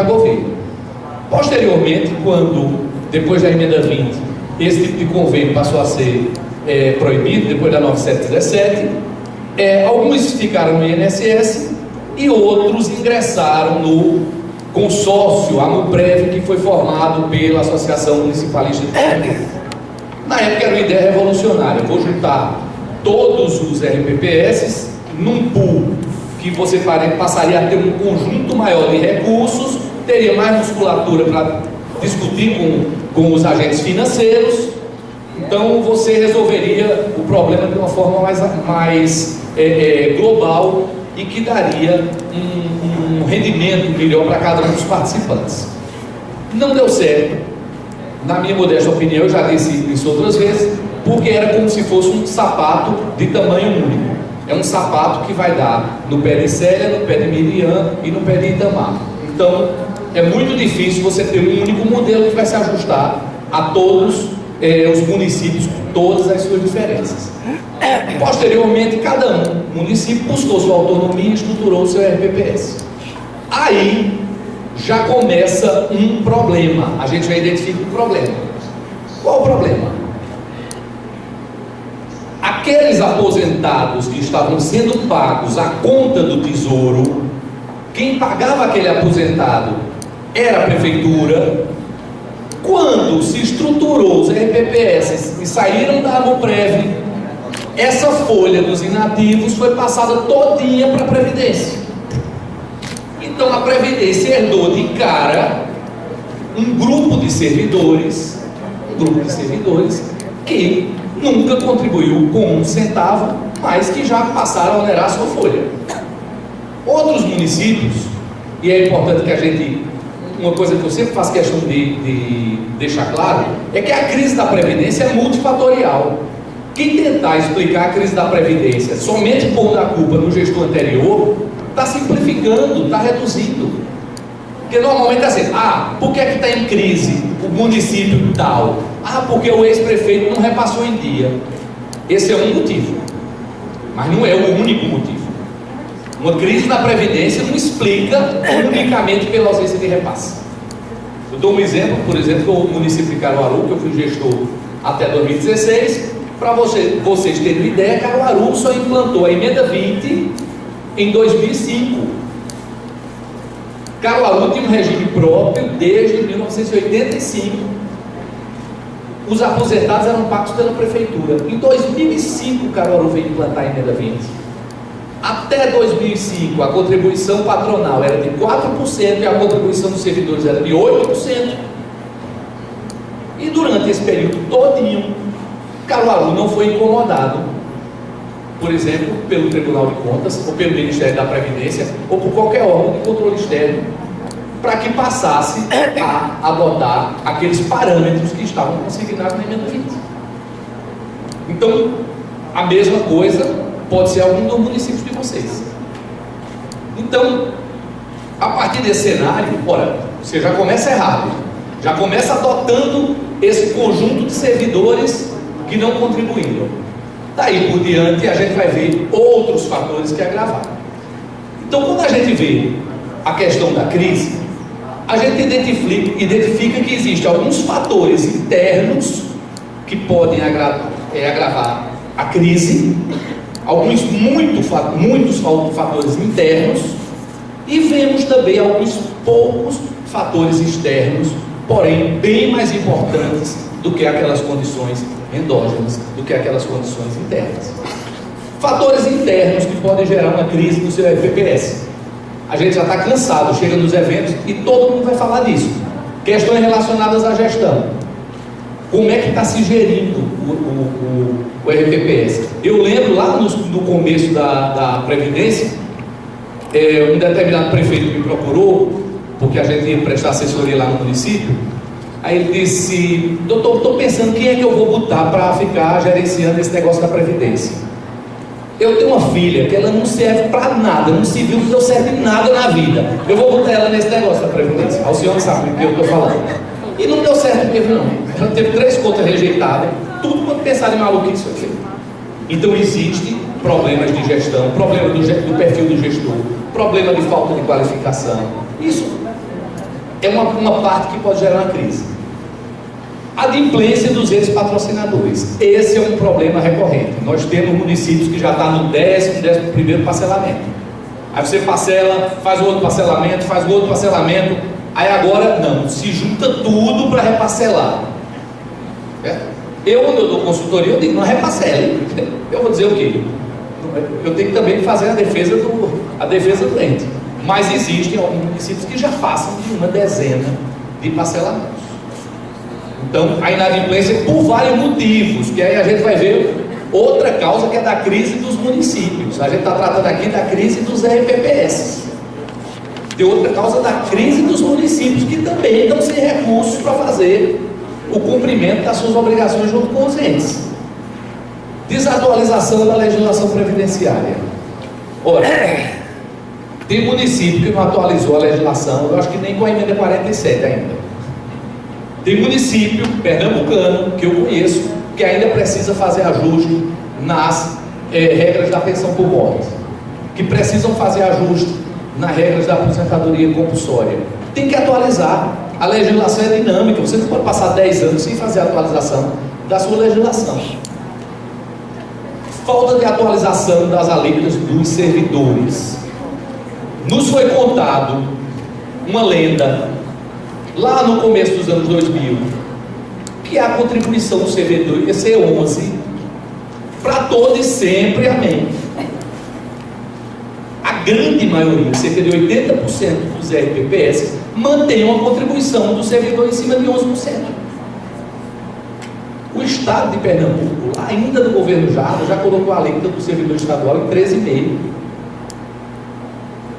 governo. Posteriormente, depois da emenda 20, esse tipo de convênio passou a ser proibido, depois da 9717, alguns ficaram no INSS e outros ingressaram no consórcio AMUPREV, que foi formado pela Associação Municipalista de Pernambuco. Na época era uma ideia revolucionária: vou juntar todos os RPPS num pool, que você passaria a ter um conjunto maior de recursos, teria mais musculatura para discutir com os agentes financeiros. Então você resolveria o problema de uma forma mais global e que daria um rendimento melhor para cada um dos participantes. Não deu certo, na minha modesta opinião, eu já disse isso outras vezes, porque era como se fosse um sapato de tamanho único. É um sapato que vai dar no pé de Célia, no pé de Miriam e no pé de Itamar. Então é muito difícil você ter um único modelo que vai se ajustar a todos os municípios, com todas as suas diferenças. Posteriormente, cada município buscou sua autonomia e estruturou o seu RPPS. Aí já começa um problema. A gente já identifica um problema. Qual o problema? Aqueles aposentados que estavam sendo pagos à conta do Tesouro, quem pagava aquele aposentado era a prefeitura. Quando se estruturou os RPPS e saíram da AMUPREV, essa folha dos inativos foi passada todinha para a Previdência. Então a Previdência herdou de cara um grupo de servidores que nunca contribuiu com um centavo, mas que já passaram a onerar a sua folha. Outros municípios, e é importante que a gente, uma coisa que eu sempre faço questão de deixar claro, é que a crise da Previdência é multifatorial. Quem tentar explicar a crise da Previdência somente pondo a culpa no gestor anterior, está simplificando, está reduzindo. Porque normalmente é assim: por que é que está em crise o município tal? Porque o ex-prefeito não repassou em dia. Esse é um motivo, mas não é o único motivo. Uma crise na Previdência não explica unicamente pela ausência de repasse. Eu dou um exemplo, por exemplo, o município de Caruaru, que eu fui gestor até 2016. Para vocês terem uma ideia, Caruaru só implantou a emenda 20 em 2005. Caruaru tinha um regime próprio desde 1985. Os aposentados eram pagos pela prefeitura. Em 2005, Caruaru veio implantar a emenda 20. Até 2005, a contribuição patronal era de 4% e a contribuição dos servidores era de 8%. E durante esse período todinho, Caruaru não foi incomodado, por exemplo, pelo Tribunal de Contas, ou pelo Ministério da Previdência, ou por qualquer órgão de controle externo, para que passasse a adotar aqueles parâmetros que estavam consignados na emenda 20. Então, a mesma coisa pode ser algum dos municípios de vocês. Então, a partir desse cenário, você já começa errado, já começa adotando esse conjunto de servidores que não contribuíram. Daí por diante a gente vai ver outros fatores que agravaram. Então, quando a gente vê a questão da crise, a gente identifica que existem alguns fatores internos que podem agravar a crise, muitos fatores internos, e vemos também alguns poucos fatores externos, porém bem mais importantes do que aquelas condições endógenas, do que aquelas condições internas. Fatores internos que podem gerar uma crise no seu RPPS. A gente já está cansado, chega nos eventos e todo mundo vai falar disso. Questões relacionadas à gestão. Como é que está se gerindo o RPPS? Eu lembro lá no começo da Previdência, um determinado prefeito me procurou, porque a gente ia prestar assessoria lá no município. Aí ele disse: doutor, estou pensando quem é que eu vou botar para ficar gerenciando esse negócio da Previdência. Eu tenho uma filha que ela não serve para nada, não se viu, não serve nada na vida. Eu vou botar ela nesse negócio da Previdência. O senhor sabe do que eu estou falando. E não deu certo mesmo, não. Ela teve 3 contas rejeitadas, tudo quanto pensar em maluquice aqui. Então existem problemas de gestão, problema do perfil do gestor, problema de falta de qualificação. Isso é uma parte que pode gerar uma crise. Adimplência dos ex-patrocinadores. Esse é um problema recorrente. Nós temos municípios que já estão no 11º parcelamento. Aí você parcela, faz o outro parcelamento, faz o outro parcelamento. Aí agora, não, se junta tudo para reparcelar. Quando eu dou consultoria, eu digo, não reparcele. Eu vou dizer o quê? Eu tenho que também fazer a defesa do ente. Mas existem alguns municípios que já façam de uma dezena de parcelamentos. Então, a inadimplência por vários motivos, que aí a gente vai ver outra causa, que é da crise dos municípios. A gente está tratando aqui da crise dos RPPS. Tem outra causa da crise dos municípios, que também estão sem recursos para fazer o cumprimento das suas obrigações junto com os entes. Desatualização da legislação previdenciária. Ora, tem município que não atualizou a legislação, eu acho que nem com a emenda 47 ainda. Tem município pernambucano, que eu conheço, que ainda precisa fazer ajuste nas regras da pensão por morte, que precisam fazer ajuste nas regras da aposentadoria compulsória. Tem que atualizar. A legislação é dinâmica, você não pode passar 10 anos sem fazer a atualização da sua legislação. Falta de atualização das alíquotas dos servidores. Nos foi contado uma lenda lá no começo dos anos 2000, que a contribuição do servidor ia ser 11 para todo e sempre, amém. A grande maioria, cerca de 80% dos RPPS, mantém uma contribuição do servidor em cima de 11%. O Estado de Pernambuco, ainda no governo já colocou a alíquota do servidor estadual em 13,5%.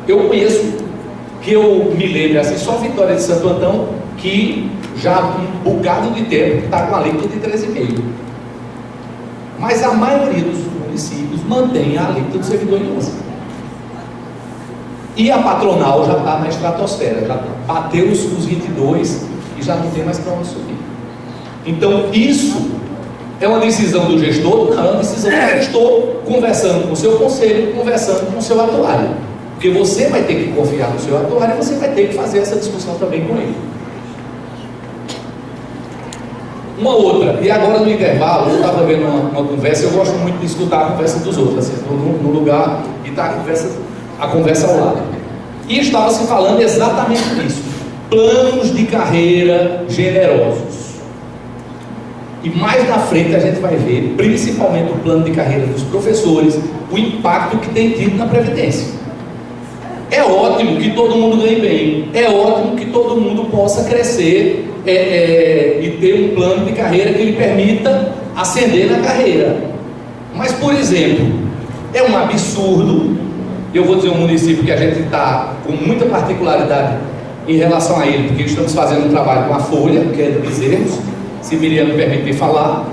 Eu conheço, que eu me lembro assim, só Vitória de Santo Antão, que já há um bocado de tempo está com a alíquota de 13,5%. Mas a maioria dos municípios mantém a alíquota do servidor em 11%. E a patronal já está na estratosfera, já bateu os 22% e já não tem mais para onde subir. Então isso é uma decisão do gestor? Não, é uma decisão do gestor conversando com o seu conselho, conversando com o seu atuário. Porque você vai ter que confiar no seu atuário e você vai ter que fazer essa discussão também com ele. Uma outra, e agora no intervalo, eu estava vendo uma conversa, eu gosto muito de escutar a conversa dos outros, assim, estou no lugar e está a conversa ao lado. E estava se falando exatamente disso. Planos de carreira generosos. E mais na frente a gente vai ver, principalmente o plano de carreira dos professores, o impacto que tem tido na Previdência. É ótimo que todo mundo ganhe bem, é ótimo que todo mundo possa crescer e ter um plano de carreira que lhe permita ascender na carreira. Mas, por exemplo, é um absurdo, eu vou dizer um município que a gente está com muita particularidade em relação a ele, porque estamos fazendo um trabalho com a Folha, que é de Bezerros, se Miriam me permitir falar,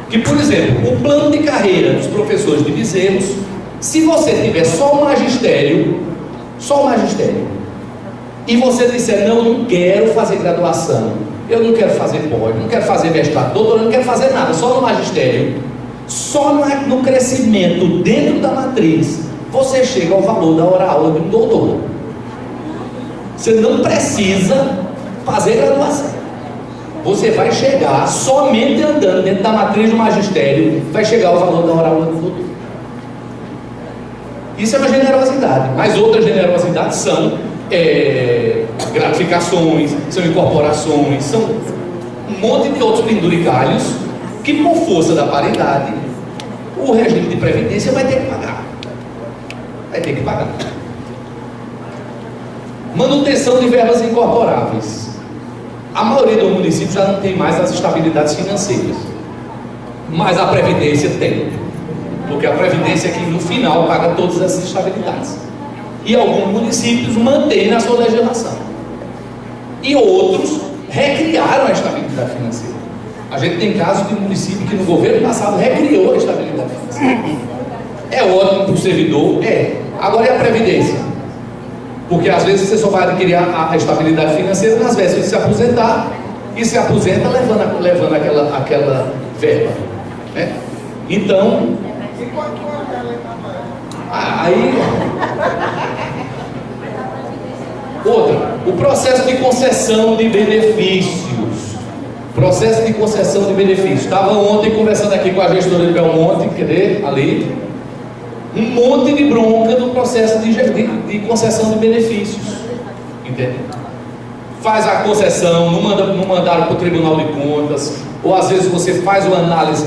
que, por exemplo, o plano de carreira dos professores de Bezerros, se você tiver só o magistério, e você disser, não, eu não quero fazer graduação, eu não quero fazer pós, não quero fazer mestrado, doutorado, não quero fazer nada, só no magistério, só no crescimento dentro da matriz, você chega ao valor da hora-aula de um doutor. Você não precisa fazer graduação. Você vai chegar, somente andando dentro da matriz do magistério, vai chegar ao valor da hora-aula do doutor. Isso é uma generosidade, mas outras generosidades são gratificações, são incorporações, são um monte de outros penduricalhos que, por força da paridade, o regime de previdência vai ter que pagar. Vai ter que pagar. Manutenção de verbas incorporáveis. A maioria dos municípios já não tem mais as estabilidades financeiras, mas a Previdência tem. Porque a Previdência é que no final paga todas essas estabilidades. E alguns municípios mantêm na sua legislação. E outros recriaram a estabilidade financeira. A gente tem casos de município que no governo passado recriou a estabilidade financeira. É ótimo para o servidor? É. Agora é a Previdência. Porque às vezes você só vai adquirir a estabilidade financeira nas vésperas de se aposentar, e se aposenta levando aquela verba. Né? Então, aí Outra, o processo de concessão de benefícios. Processo de concessão de benefícios. Estava ontem conversando aqui com a gestora de Belmonte, cadê? Ali. Um monte de bronca do processo de concessão de benefícios. Entende? Faz a concessão, não mandaram para o Tribunal de Contas, ou às vezes você faz uma análise,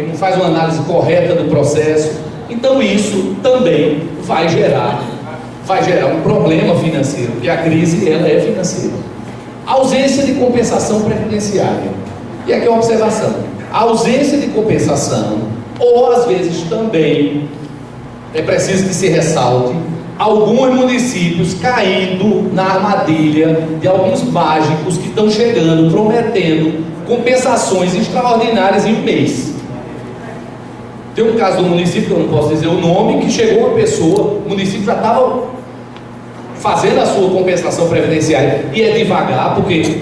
não faz uma análise correta do processo. Então isso também vai gerar um problema financeiro, porque a crise ela é financeira. Ausência de compensação previdenciária. E aqui é uma observação: a ausência de compensação, ou às vezes também é preciso que se ressalte, alguns municípios caindo na armadilha de alguns mágicos que estão chegando, prometendo compensações extraordinárias em um mês. Tem um caso do município, que eu não posso dizer o nome, que chegou uma pessoa, o município já estava fazendo a sua compensação previdenciária, e é devagar, porque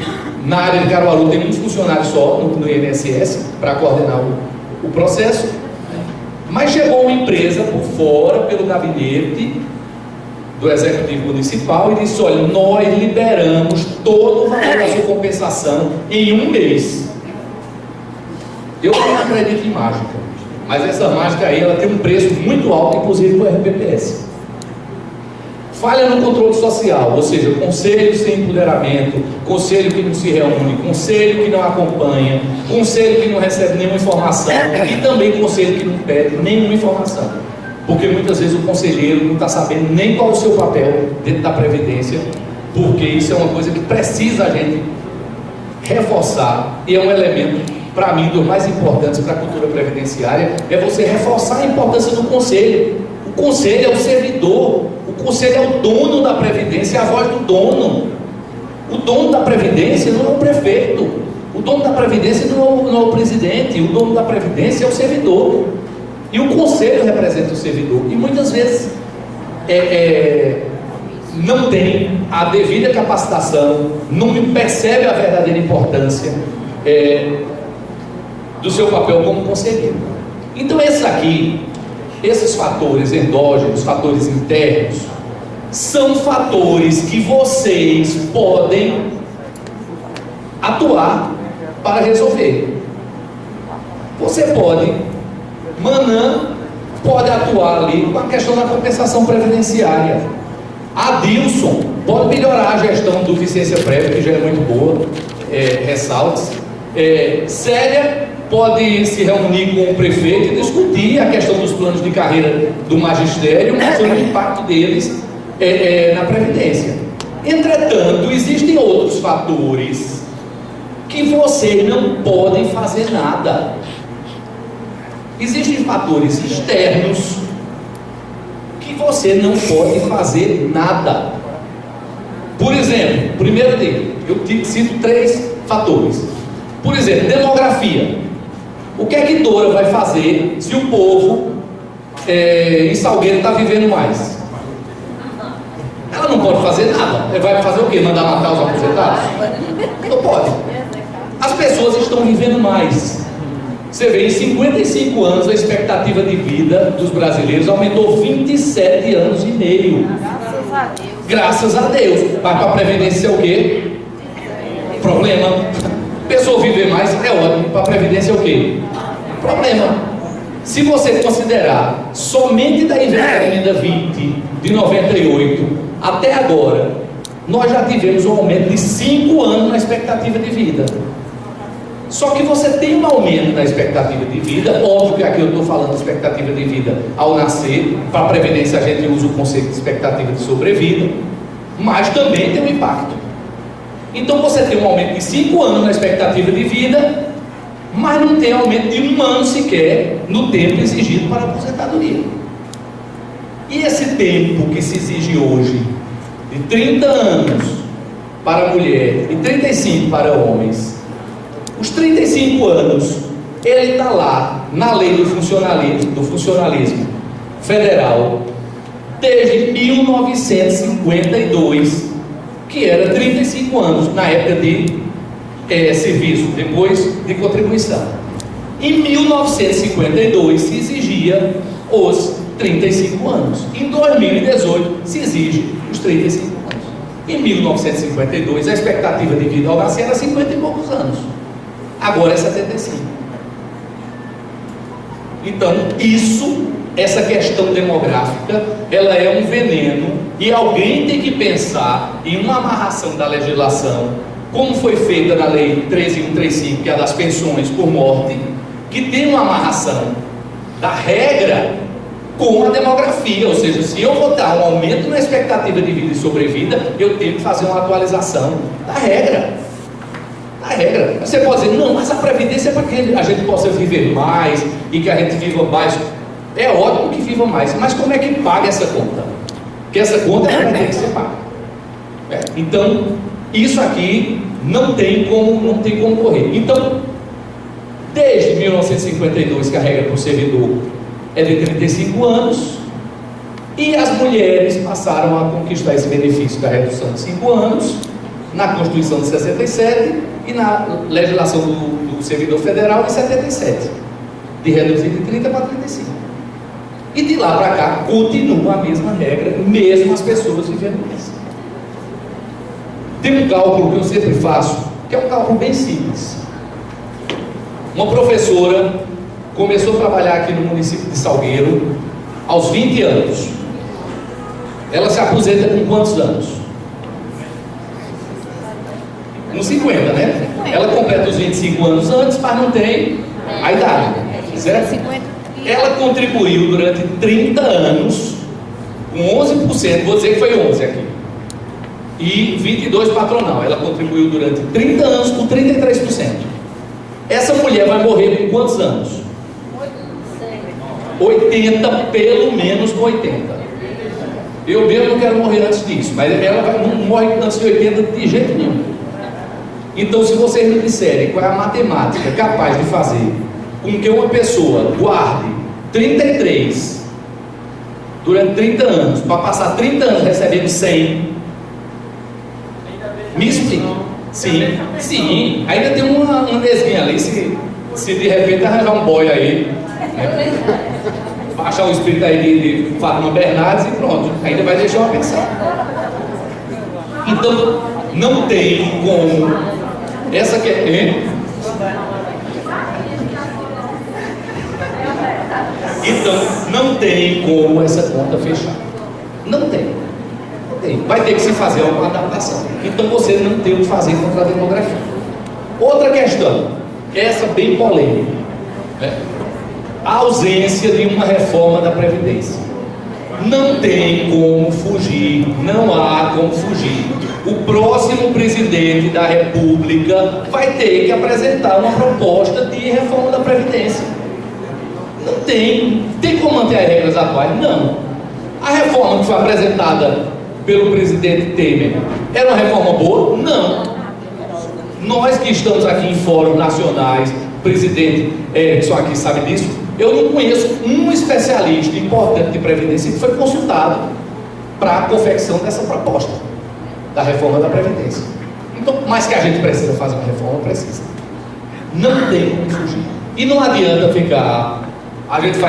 na área de Caruaru tem um funcionário só no INSS para coordenar o processo, mas chegou uma empresa por fora, pelo gabinete do Executivo Municipal, e disse: olha, nós liberamos todo o valor da sua compensação em um mês. Eu não acredito em mágica, mas essa mágica aí ela tem um preço muito alto, inclusive para o RPPS. Falha no controle social, ou seja, conselho sem empoderamento, conselho que não se reúne, conselho que não acompanha, conselho que não recebe nenhuma informação, e também conselho que não pede nenhuma informação, porque muitas vezes o conselheiro não está sabendo nem qual é o seu papel dentro da Previdência, porque isso é uma coisa que precisa a gente reforçar, e é um elemento, para mim, dos mais importantes para a cultura previdenciária, é você reforçar a importância do conselho. O conselho é o servidor, o conselho é o dono da Previdência, é a voz do dono. O dono da Previdência não é o prefeito, o dono da Previdência não é o presidente, o dono da Previdência é o servidor, e o conselho representa o servidor, e muitas vezes não tem a devida capacitação, não percebe a verdadeira importância do seu papel como conselheiro. Então esses fatores endógenos, fatores internos, são fatores que vocês podem atuar para resolver. Você pode, Manã pode atuar ali com a questão da compensação previdenciária. Adilson pode melhorar a gestão do eficiência prévia, que já é muito boa, ressalte-se. Célia pode se reunir com o prefeito e discutir a questão dos planos de carreira do magistério, sobre o impacto deles na Previdência. Entretanto, existem outros fatores que vocês não podem fazer nada. Existem fatores externos que você não pode fazer nada. Por exemplo, primeiro dele, eu cito 3 fatores. Por exemplo, demografia. O que é que Dora vai fazer se o povo em Salgueiro está vivendo mais? Ela não pode fazer nada. Ela vai fazer o quê? Mandar matar os aposentados? Não pode. As pessoas estão vivendo mais. Você vê, em 55 anos a expectativa de vida dos brasileiros aumentou 27 anos e meio. Graças a Deus. Graças a Deus. Mas para a Previdência é o quê? Problema. Pessoa viver mais é ótimo. Para a Previdência é o quê? Problema. Se você considerar somente da emenda 20 de 98 até agora, nós já tivemos um aumento de 5 anos na expectativa de vida. Só que você tem um aumento na expectativa de vida, óbvio que aqui eu estou falando de expectativa de vida ao nascer, para a Previdência a gente usa o conceito de expectativa de sobrevida, mas também tem um impacto. Então você tem um aumento de 5 anos na expectativa de vida, mas não tem aumento de 1 ano sequer no tempo exigido para a aposentadoria. E esse tempo que se exige hoje, de 30 anos para mulher e 35 para homens, os 35 anos, ele está lá na lei do funcionalismo federal, desde 1952, que era 35 anos, na época de serviço, depois de contribuição. Em 1952 se exigia os 35 anos. Em 2018 se exige os 35 anos. Em 1952, a expectativa de vida algacia era 50 e poucos anos. Agora é 75. Então, essa questão demográfica, ela é um veneno, e alguém tem que pensar em uma amarração da legislação, como foi feita na Lei 13.135, que é a das pensões por morte, que tem uma amarração da regra com a demografia, ou seja, se eu vou dar um aumento na expectativa de vida e sobrevida, eu tenho que fazer uma atualização da regra. Da regra. Você pode dizer, não, mas a previdência é para que a gente possa viver mais e que a gente viva mais. É ótimo que viva mais, mas como é que paga essa conta? Porque essa conta vai ter que ser paga. Então, isso aqui não tem como correr. Então, desde 1952, que a regra para o servidor é de 35 anos, e as mulheres passaram a conquistar esse benefício da redução de 5 anos, na Constituição de 67 e na legislação do servidor federal de 77, de reduzir de 30 para 35. E de lá para cá, continua a mesma regra, mesmo as pessoas vivendo mais. Tem um cálculo que eu sempre faço, que é um cálculo bem simples. Uma professora começou a trabalhar aqui no município de Salgueiro aos 20 anos. Ela se aposenta com quantos anos? Nos 50, né? Ela completa os 25 anos antes, mas não tem a idade, certo? Ela contribuiu durante 30 anos com 11%, vou dizer que foi 11 aqui, e 22 patronal. Ela contribuiu durante 30 anos com 33%. Essa mulher vai morrer com quantos anos? 80, pelo menos com 80. Eu mesmo não quero morrer antes disso, mas ela não morre antes de 80 de jeito nenhum. Então, se vocês me disserem qual é a matemática capaz de fazer com que uma pessoa guarde 33 durante 30 anos, para passar 30 anos recebendo 100, me explica. Sim, ainda tem uma nesguinha ali, se de repente arranjar um boy aí, né? Baixar o espírito aí de Fátima Bernardes e pronto, ainda vai deixar uma pensão. Então, não tem como essa que é. Então, não tem como essa conta fechar. Não tem. Vai ter que se fazer uma adaptação. Então você não tem o que fazer contra a demografia. Outra questão, essa bem polêmica, né? A ausência de uma reforma da Previdência. Não tem como fugir, não há como fugir. O próximo presidente da República vai ter que apresentar uma proposta de reforma da Previdência. Não tem como manter as regras atuais? Não. A reforma que foi apresentada pelo presidente Temer era uma reforma boa? Não. Nós que estamos aqui em fóruns nacionais, presidente Erickson aqui sabe disso, eu não conheço um especialista importante de Previdência que foi consultado para a confecção dessa proposta da reforma da Previdência. Então, mas que a gente precisa fazer uma reforma, precisa. Não tem como fugir. E não adianta ficar, a gente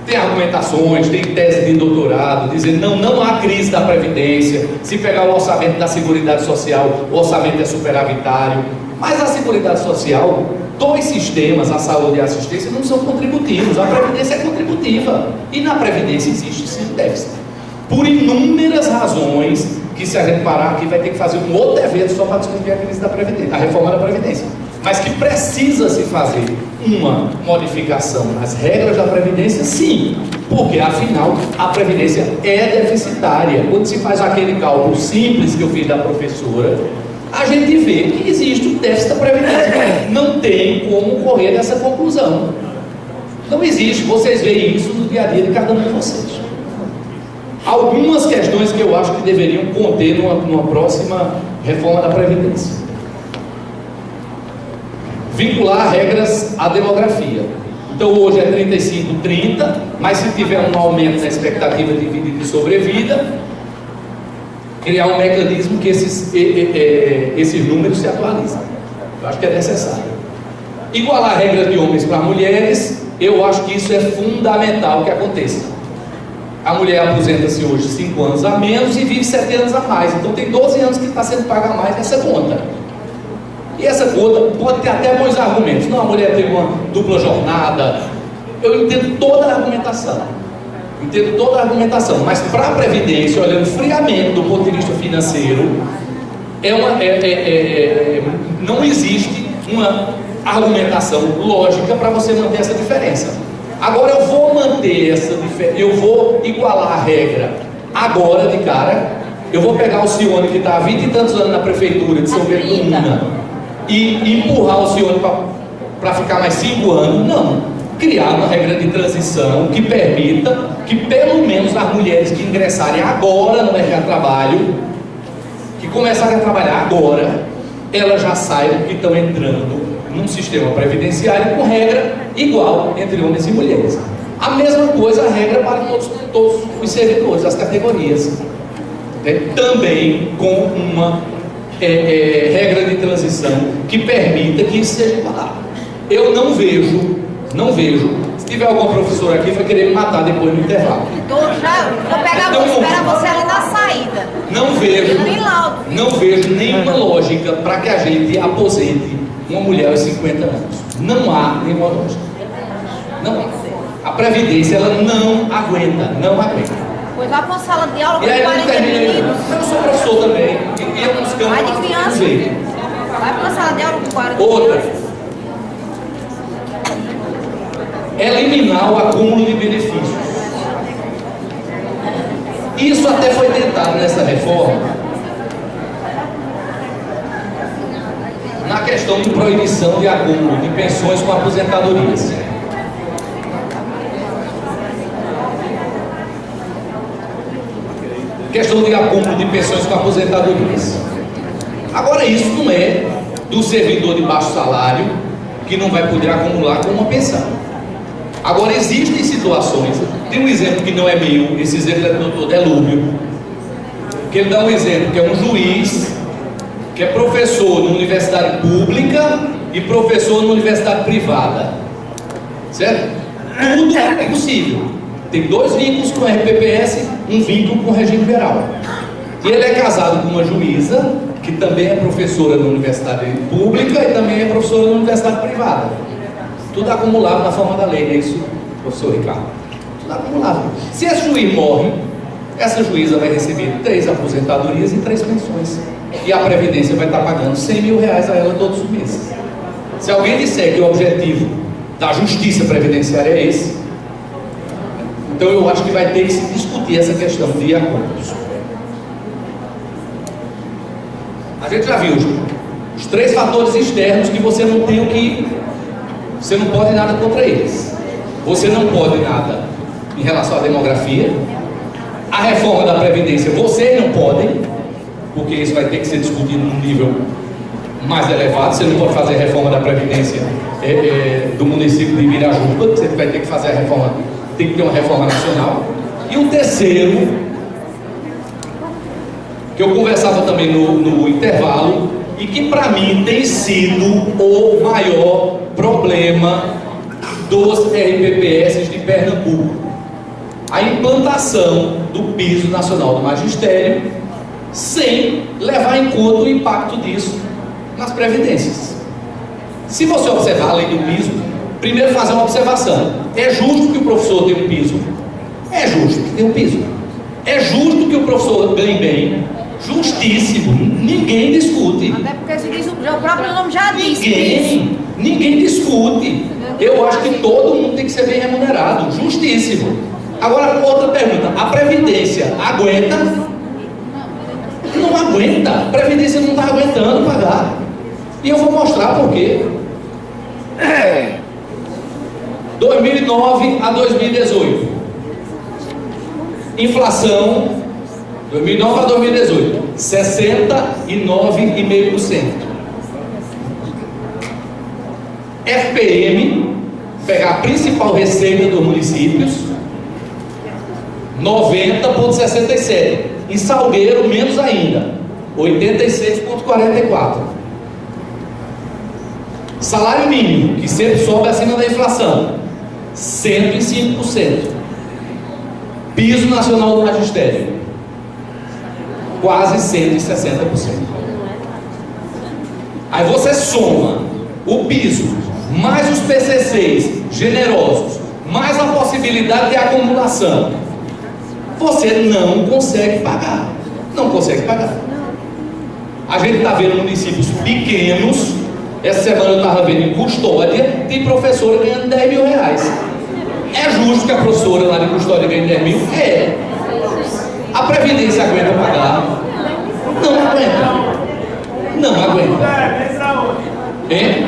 tem argumentações, tem tese de doutorado, dizendo não há crise da Previdência, se pegar o orçamento da Seguridade Social, o orçamento é superavitário, mas a Seguridade Social, dois sistemas, a saúde e a assistência, não são contributivos, a Previdência é contributiva, e na Previdência existe sim déficit, por inúmeras razões, que se a gente parar aqui vai ter que fazer um outro evento só para discutir a crise da Previdência, a reforma da Previdência, mas que precisa se fazer uma modificação nas regras da Previdência, sim, porque afinal a Previdência é deficitária. Quando se faz aquele cálculo simples que eu fiz da professora, a gente vê que existe um déficit da Previdência. Não tem como correr dessa conclusão. Não existe. Vocês veem isso no dia a dia de cada um de vocês. Algumas questões que eu acho que deveriam conter numa próxima reforma da Previdência. Vincular regras à demografia. Então hoje é 35-30, mas se tiver um aumento na expectativa de vida e de sobrevida, criar um mecanismo que esses números se atualizem. Eu acho que é necessário. Igualar regras de homens para mulheres, eu acho que isso é fundamental que aconteça. A mulher aposenta-se hoje 5 anos a menos e vive 7 anos a mais. Então tem 12 anos que está sendo paga a mais nessa conta. E essa conta pode ter até bons argumentos. Não, a mulher tem uma dupla jornada. Eu entendo toda a argumentação. Mas para a Previdência, olhando friamente do ponto de vista financeiro, não existe uma argumentação lógica para você manter essa diferença. Agora eu vou manter essa diferença, eu vou igualar a regra agora de cara. Eu vou pegar o Cione que está há 20 e tantos anos na prefeitura de São Bento do Una e empurrar o Cione para ficar mais 5 anos. Não. Criar uma regra de transição que permita que pelo menos as mulheres que ingressarem agora no mercado de trabalho, que começarem a trabalhar agora, elas já saibam que estão entrando num sistema previdenciário com regra igual entre homens e mulheres. A mesma coisa, a regra para todos os servidores, as categorias. Também com uma regra de transição que permita que isso seja igualado. Eu não vejo. Se tiver alguma professora aqui, vai querer me matar depois no intervalo. Vou pegar esperar você ali na saída. Não vejo nenhuma lógica para que a gente aposente uma mulher aos 50 anos. Não há nenhuma lógica. Não há. A Previdência, ela não aguenta. Pois vai para uma sala de aula com e aí 40 meninos. Eu sou professor também. E eu nos campos. Vai de criança. Vai para uma sala de aula com 40 Outra. meninos. Eliminar o acúmulo de benefícios. Isso até foi tentado nessa reforma na questão de proibição de acúmulo de pensões com aposentadorias. Questão de acúmulo de pensões com aposentadorias. Agora isso não é do servidor de baixo salário que não vai poder acumular com uma pensão. Agora existem situações, tem um exemplo que não é meu, esse exemplo é do doutor Delúbio, que ele dá um exemplo, que é um juiz, que é professor na universidade pública e professor na universidade privada, certo? Tudo é possível. Tem 2 vínculos com o RPPS, um vínculo com o regime geral. E ele é casado com uma juíza, que também é professora na universidade pública e também é professora na universidade privada. Tudo acumulado na forma da lei, não é isso, professor Ricardo? Tudo acumulado. Se esse juiz morre, essa juíza vai receber 3 aposentadorias e 3 pensões. E a Previdência vai estar pagando 100 mil reais a ela todos os meses. Se alguém disser que o objetivo da justiça previdenciária é esse, então eu acho que vai ter que se discutir essa questão de acordos. A gente já viu os 3 fatores externos que você não tem o que... Você não pode nada contra eles. Você não pode nada em relação à demografia. A reforma da Previdência, vocês não podem, porque isso vai ter que ser discutido num nível mais elevado. Você não pode fazer a reforma da Previdência do município de Mirajuba. Você vai ter que fazer a reforma, tem que ter uma reforma nacional. E o terceiro, que eu conversava também no intervalo, e que para mim tem sido o maior problema dos RPPS de Pernambuco: a implantação do piso nacional do magistério sem levar em conta o impacto disso nas previdências. Se você observar a lei do piso, primeiro fazer uma observação: é justo que o professor tenha um piso? É justo que tenha um piso. É justo que o professor ganhe bem? Justíssimo, ninguém discute. Até porque se diz, o próprio nome já disse. Ninguém discute. Eu acho que todo mundo tem que ser bem remunerado. Justíssimo. Agora, outra pergunta: a Previdência aguenta? Não aguenta. A Previdência não está aguentando pagar. E eu vou mostrar por quê. 2009 a 2018. Inflação 2009 a 2018, 69,5%. FPM, pegar a principal receita dos municípios, 90,67%. Em Salgueiro, menos ainda, 86,44%. Salário mínimo, que sempre sobe acima da inflação, 105%. Piso nacional do magistério, quase 160%. Aí você soma o piso, mais os PCCs generosos, mais a possibilidade de acumulação, você não consegue pagar. Não consegue pagar. A gente está vendo municípios pequenos. Essa semana eu estava vendo em Custódia, tem professora ganhando 10 mil reais. É justo que a professora lá de Custódia ganhe 10 mil? É. A Previdência aguenta pagar? Não aguenta. Não aguenta. Hein?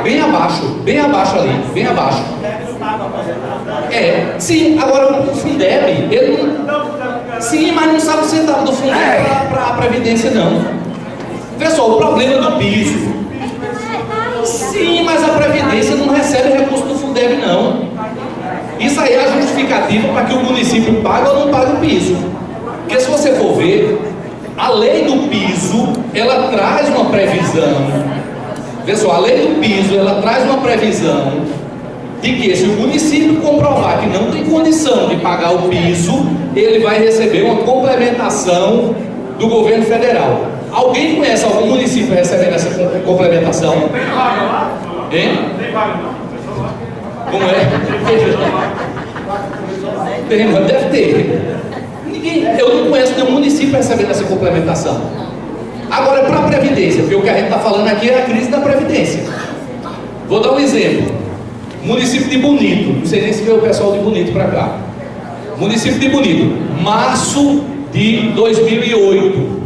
Bem abaixo ali, bem abaixo. É, sim, agora o Fundeb, ele não. Sim, mas não sabe o centavo do Fundeb para a Previdência, não. Pessoal, o problema do piso. Sim, mas a Previdência não recebe recurso do Fundeb, não. Isso aí é a justificativa para que o município pague ou não pague o piso. Porque se você for ver, a lei do piso, ela traz uma previsão. Pessoal, a lei do piso, ela traz uma previsão de que se o município comprovar que não tem condição de pagar o piso, ele vai receber uma complementação do governo federal. Alguém conhece algum município recebendo essa complementação? Tem vaga lá? Hein? Tem vaga não? Como é? Tem, deve ter. Eu não conheço nenhum município recebendo essa complementação. Agora, para a Previdência, porque o que a gente está falando aqui é a crise da Previdência. Vou dar um exemplo. Município de Bonito, não sei nem se veio o pessoal de Bonito para cá. Município de Bonito, março de 2008,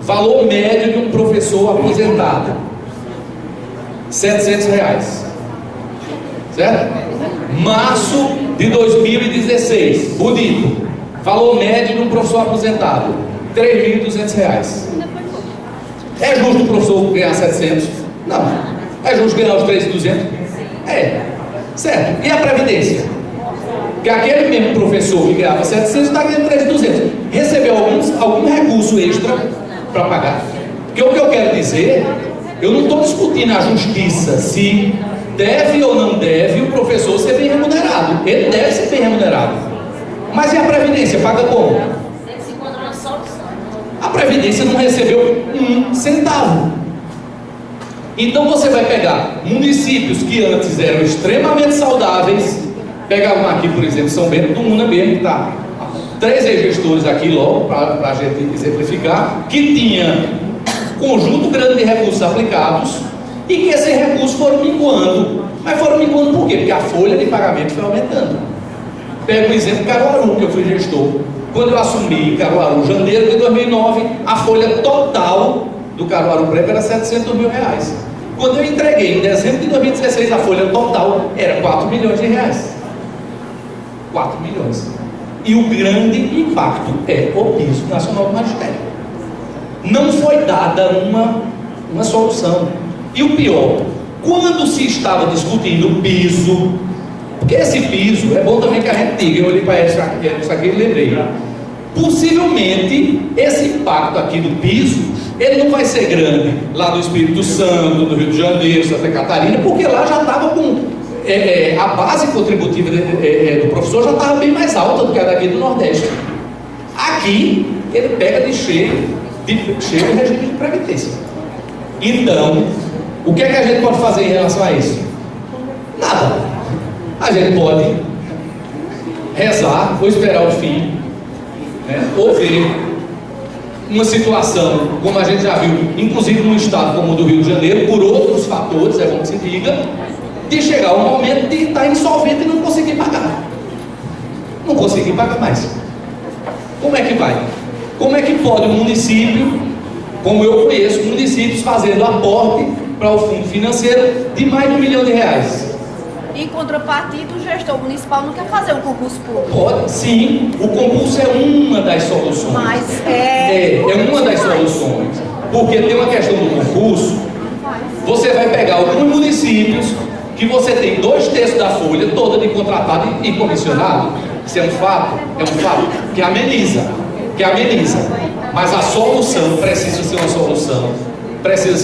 valor médio de um professor aposentado, R$700. Certo? Março de 2016, Bonito, valor médio de um professor aposentado, R$3.200. É justo o professor ganhar 700? Não. É justo ganhar os 3.200? É. Certo. E a Previdência? Que aquele mesmo professor que ganhava 700 está ganhando 3.200. Recebeu algum recurso extra para pagar. Porque o que eu quero dizer, eu não estou discutindo a justiça, se deve ou não deve o professor ser bem remunerado. Ele deve ser bem remunerado. Mas e a Previdência? Paga como? Tem que se encontrar uma solução. A Previdência não recebeu um centavo. Então você vai pegar municípios que antes eram extremamente saudáveis. Pegar um aqui, por exemplo, São Bento do Una mesmo, que está 3 gestores aqui logo, para a gente exemplificar, que tinha conjunto grande de recursos aplicados e que esses recursos foram minguando. Mas foram minguando por quê? Porque a folha de pagamento foi aumentando. Pega o exemplo Caruaru, que eu fui gestor. Quando eu assumi Caruaru, janeiro de 2009, a folha total do Caruaru Prep era R$700 mil. Quando eu entreguei em dezembro de 2016, a folha total era R$4 milhões. 4 milhões. E o grande impacto é o piso nacional do magistério. Não foi dada uma solução. E o pior, quando se estava discutindo o piso, porque esse piso, é bom também que a gente diga, eu olhei para isso aqui e lembrei. Possivelmente, esse impacto aqui do piso, ele não vai ser grande lá no Espírito Santo, no Rio de Janeiro, Santa Catarina, porque lá já estava com... a base contributiva do professor já estava bem mais alta do que a daqui do Nordeste. Aqui, ele pega de cheio o regime de previdência. Então, o que é que a gente pode fazer em relação a isso? Nada. A gente pode rezar ou esperar o fim, né? Ou ver uma situação, como a gente já viu, inclusive num estado como o do Rio de Janeiro, por outros fatores, é bom que se diga, de chegar o momento de estar insolvente e não conseguir pagar. Não conseguir pagar mais. Como é que vai? Como é que pode um município, como eu conheço, municípios fazendo aporte para o fundo financeiro de mais de R$1 milhão? Em contrapartida, o gestor municipal não quer fazer um concurso público. Pode, sim. O concurso é uma das soluções. Mas é uma das soluções. Porque tem uma questão do concurso. Você vai pegar alguns municípios que você tem 2/3 da folha toda de contratado e comissionado. Isso é um fato que ameniza. Mas a solução precisa ser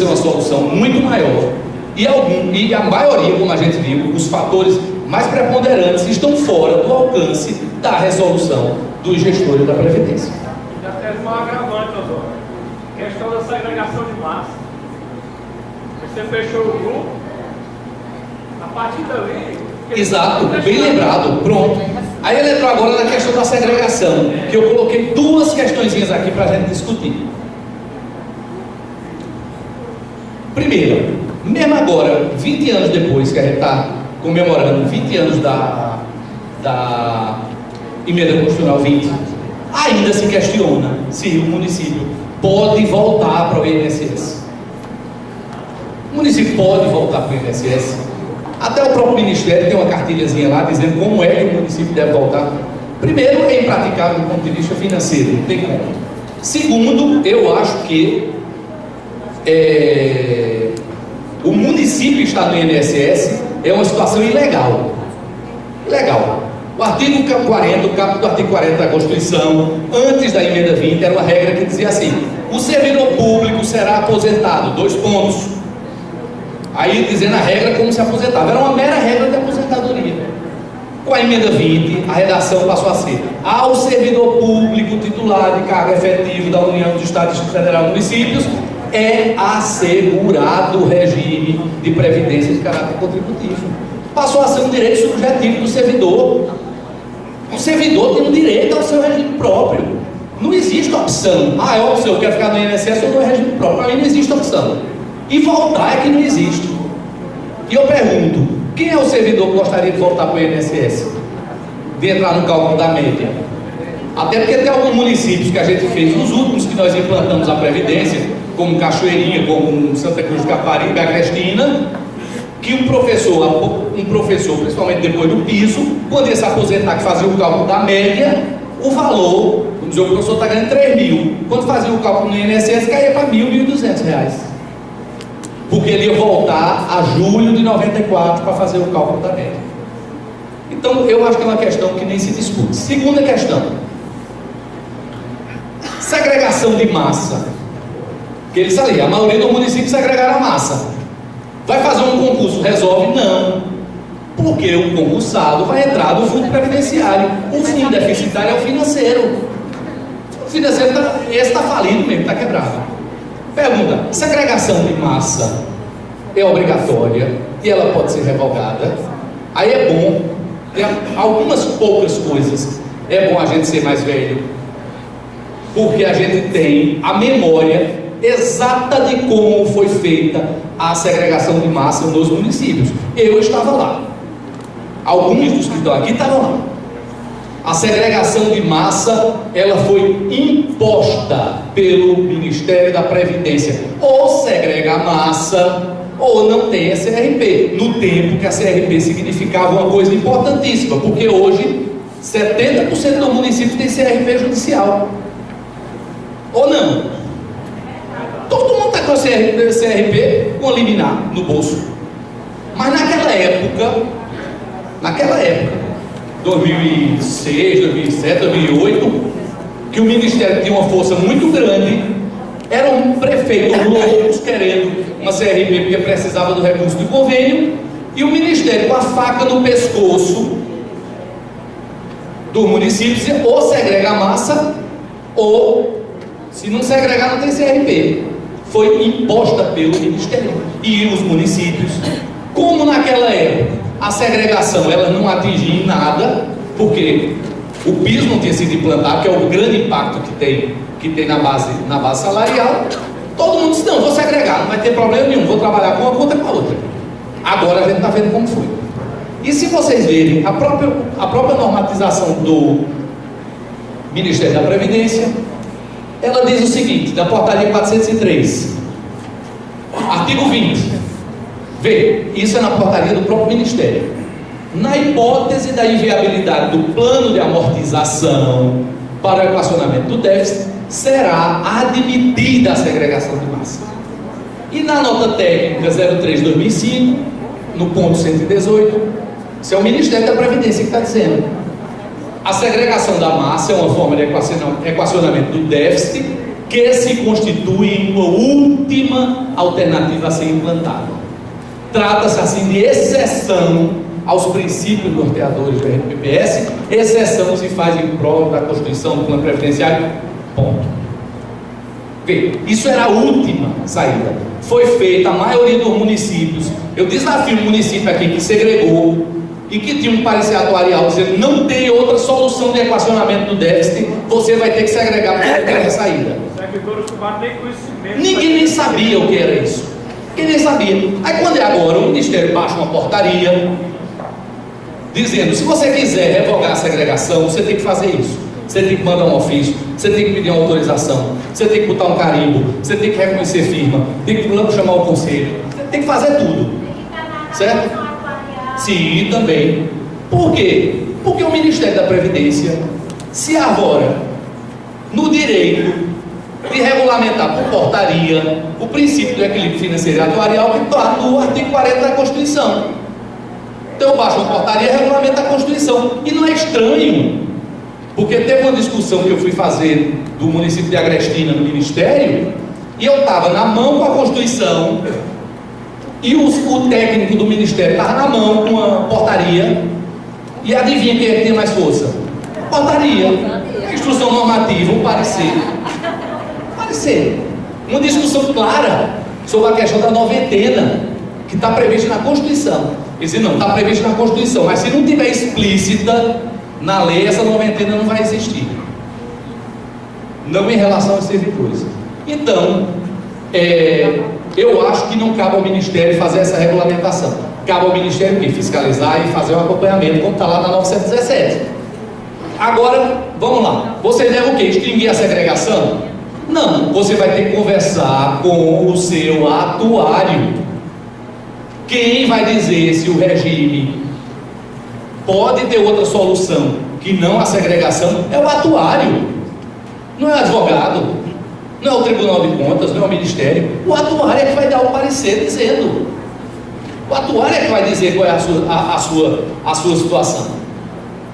uma solução muito maior. E a maioria, como a gente viu, os fatores mais preponderantes estão fora do alcance da resolução dos gestores da Previdência. Já teve um agravante, Osório. Questão da segregação de massa. Você fechou o grupo, a partir dali... Exato, bem lembrado, pronto. Aí ele entrou agora na questão da segregação, que eu coloquei duas questõezinhas aqui para a gente discutir. Primeiro, mesmo agora, 20 anos depois que a gente está comemorando 20 anos da emenda constitucional 20, ainda se questiona se o município pode voltar para o INSS. O município pode voltar para o INSS. Até o próprio Ministério tem uma cartilhazinha lá dizendo como é que o município deve voltar. Primeiro, é impraticável do ponto de vista financeiro, não tem como. Segundo, eu acho que o município estar no INSS é uma situação ilegal. Legal. O artigo 40, o caput do artigo 40 da Constituição, antes da emenda 20, era uma regra que dizia assim: o servidor público será aposentado, 2 pontos. Aí dizendo a regra como se aposentava. Era uma mera regra de aposentadoria. Com a emenda 20, a redação passou a ser: ao servidor público titular de cargo efetivo da União dos Estados Federal e Municípios é assegurado o regime de previdência de caráter contributivo. Passou a ser um direito subjetivo do servidor. O servidor tem um direito ao seu regime próprio. Não existe opção. É opção, eu quero ficar no INSS ou no regime próprio. Para mim não existe opção. E voltar é que não existe. E eu pergunto: quem é o servidor que gostaria de voltar para o INSS? De entrar no cálculo da média? Até porque tem alguns municípios que a gente fez, os últimos que nós implantamos a Previdência, como Cachoeirinha, como Santa Cruz de Caparibe, Agrestina, que um professor, principalmente depois do piso, podia se aposentar, que fazia o cálculo da média, o valor, vamos dizer, o professor está ganhando 3 mil. Quando fazia o cálculo no INSS, caía para R$ 1.200. Porque ele ia voltar a julho de 94 para fazer o cálculo da média. Então, eu acho que é uma questão que nem se discute. Segunda questão: segregação de massa. Que eles ali, a maioria do município segregaram a massa. Vai fazer um concurso, resolve? Não. Porque o concursado vai entrar do fundo previdenciário. O fundo deficitário é o financeiro. O financeiro está falido mesmo, está quebrado. Pergunta: segregação de massa é obrigatória e ela pode ser revogada? Aí é bom, tem algumas poucas coisas. É bom a gente ser mais velho, porque a gente tem a memória exata de como foi feita a segregação de massa nos municípios. Eu estava lá. Alguns dos que estão aqui estavam lá. A segregação de massa, ela foi imposta pelo Ministério da Previdência. Ou segrega a massa, ou não tem a CRP. No tempo que a CRP significava uma coisa importantíssima, porque hoje 70% do município tem CRP judicial. Ou não? Todo mundo está com a CRP com a liminar no bolso. Mas naquela época, 2006, 2007, 2008, que o Ministério tinha uma força muito grande, eram prefeitos loucos querendo uma CRP porque precisava do recurso do convênio, e o Ministério com a faca no pescoço dos municípios, ou segrega a massa, ou se não segregar não tem CRP. Foi imposta pelo Ministério. E os municípios, como naquela época a segregação ela não atingia em nada, porque o piso não tinha sido implantado, que é o grande impacto que tem na base salarial, todo mundo disse: não, vou segregar, não vai ter problema nenhum, vou trabalhar com uma conta e com a outra. Agora a gente está vendo como foi. E se vocês verem a própria normatização do Ministério da Previdência, ela diz o seguinte, da portaria 403, artigo 20. Vê, isso é na portaria do próprio Ministério. Na hipótese da inviabilidade do plano de amortização para o equacionamento do déficit, será admitida a segregação de massa. E na nota técnica 03/2005, no ponto 118, isso é o Ministério da Previdência que está dizendo: a segregação da massa é uma forma de equacionamento do déficit que se constitui em uma última alternativa a ser implantada. Trata-se assim de exceção aos princípios norteadores do RPPS, exceção se faz em prol da Constituição do Plano Previdenciário, ponto. Vê, isso era a última saída. Foi feita a maioria dos municípios. Eu desafio o município aqui que segregou e que tinha um parecer atuarial dizendo não tem outra solução de equacionamento do déficit, você vai ter que segregar para ter essa saída. Ninguém nem sabia o que era isso. Ninguém nem sabia. Aí quando é agora, o Ministério baixa uma portaria dizendo, se você quiser revogar a segregação, você tem que fazer isso. Você tem que mandar um ofício, você tem que pedir uma autorização, você tem que botar um carimbo, você tem que reconhecer firma, tem que chamar o conselho, você tem que fazer tudo. Certo? Sim, também. Por quê? Porque o Ministério da Previdência se arvora no direito de regulamentar por portaria o princípio do equilíbrio financeiro e atuarial que está no artigo 40 da Constituição. Então eu baixo uma portaria e regulamento a Constituição. E não é estranho, porque teve uma discussão que eu fui fazer do município de Agrestina no Ministério, e eu estava na mão com a Constituição, e o técnico do Ministério estava na mão com a portaria, e adivinha quem é que tinha mais força? Portaria, instrução normativa, o parecer. Uma discussão clara sobre a questão da noventena, que está prevista na Constituição. Quer dizer, não, está prevista na Constituição, mas se não tiver explícita na lei, essa noventena não vai existir. Não em relação aos servidores. Então, eu acho que não cabe ao Ministério fazer essa regulamentação. Cabe ao Ministério fiscalizar e fazer um acompanhamento, como está lá na 917. Agora, vamos lá. Você deve o quê? Extinguir a segregação? Não, você vai ter que conversar com o seu atuário. Quem vai dizer se o regime pode ter outra solução que não a segregação é o atuário, não é o advogado, não é o Tribunal de Contas, não é o Ministério. O atuário é que vai dar o parecer dizendo. O atuário é que vai dizer qual é a sua situação.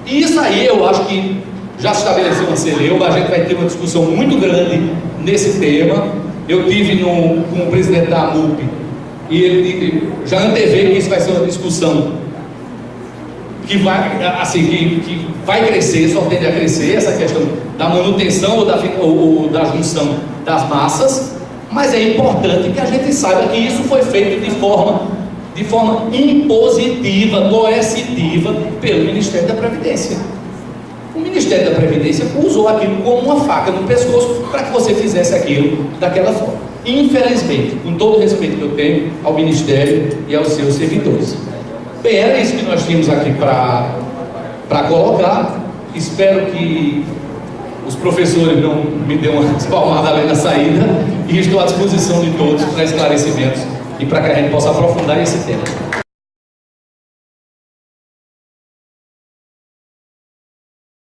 E isso aí eu acho que já se estabeleceu uma celeuma, a gente vai ter uma discussão muito grande nesse tema. Eu tive com o presidente da AMUP e ele já antevê que isso vai ser uma discussão que vai crescer, só tende a crescer, essa questão da manutenção ou da junção das massas, mas é importante que a gente saiba que isso foi feito de forma impositiva, coercitiva pelo Ministério da Previdência. O Ministério da Previdência usou aquilo como uma faca no pescoço para que você fizesse aquilo daquela forma. Infelizmente, com todo o respeito que eu tenho ao Ministério e aos seus servidores. Bem, era isso que nós tínhamos aqui para colocar. Espero que os professores não me dêem uma espalmada ali na saída, e estou à disposição de todos para esclarecimentos e para que a gente possa aprofundar esse tema.